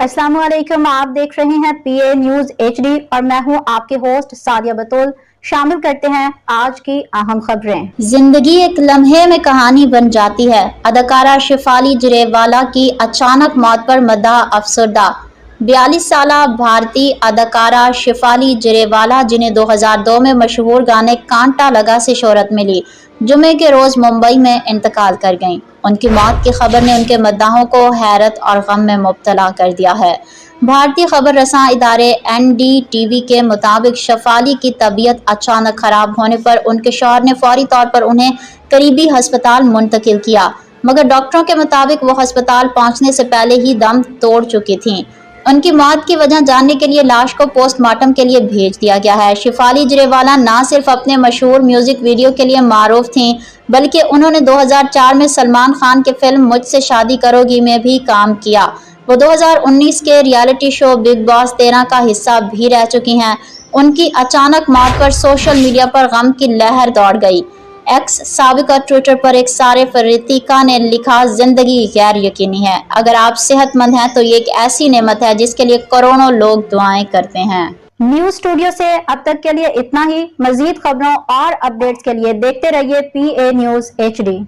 अस्सलाम वालेकुम, आप देख रहे हैं PA न्यूज HD और मैं हूं आपके होस्ट सादिया बतूल। शामिल करते हैं आज की अहम खबरें। जिंदगी एक लम्हे में कहानी बन जाती है। अदाकारा शेफाली जरेवाला की अचानक मौत पर मद्दाह अफसरदा। 42 साला भारतीय अदाकारा शेफाली जरेवाला, जिन्हें 2002 में मशहूर गाने कांटा लगा से शोहरत मिली, जुमे के रोज मुंबई में इंतकाल कर गईं। उनकी मौत की खबर ने उनके मद्दाहों को हैरत और गम में मुब्तला कर दिया है। भारतीय खबर रसां इदारे NDTV के मुताबिक शेफाली की तबीयत अचानक खराब होने पर उनके शौहर ने फौरी तौर पर उन्हें करीबी अस्पताल मुंतकिल किया, मगर डॉक्टरों के मुताबिक वो अस्पताल पहुंचने से पहले ही दम तोड़ चुकी थीं। उनकी मौत की वजह जानने के लिए लाश को पोस्टमार्टम के लिए भेज दिया गया है। शेफाली जरेवाला न सिर्फ अपने मशहूर म्यूजिक वीडियो के लिए मारूफ थीं, बल्कि उन्होंने 2004 में सलमान खान की फिल्म मुझसे शादी करोगी में भी काम किया। वो 2019 के रियलिटी शो बिग बॉस 13 का हिस्सा भी रह चुकी हैं। उनकी अचानक मौत पर सोशल मीडिया पर गम की लहर दौड़ गई। एक्स साबिका ट्विटर पर एक सारिफ रितिका ने लिखा, जिंदगी गैर यकीनी है। अगर आप सेहतमंद हैं तो ये एक ऐसी नेमत है जिसके लिए करोड़ों लोग दुआएं करते हैं। न्यूज स्टूडियो से अब तक के लिए इतना ही। मजीद खबरों और अपडेट्स के लिए देखते रहिए PA न्यूज HD।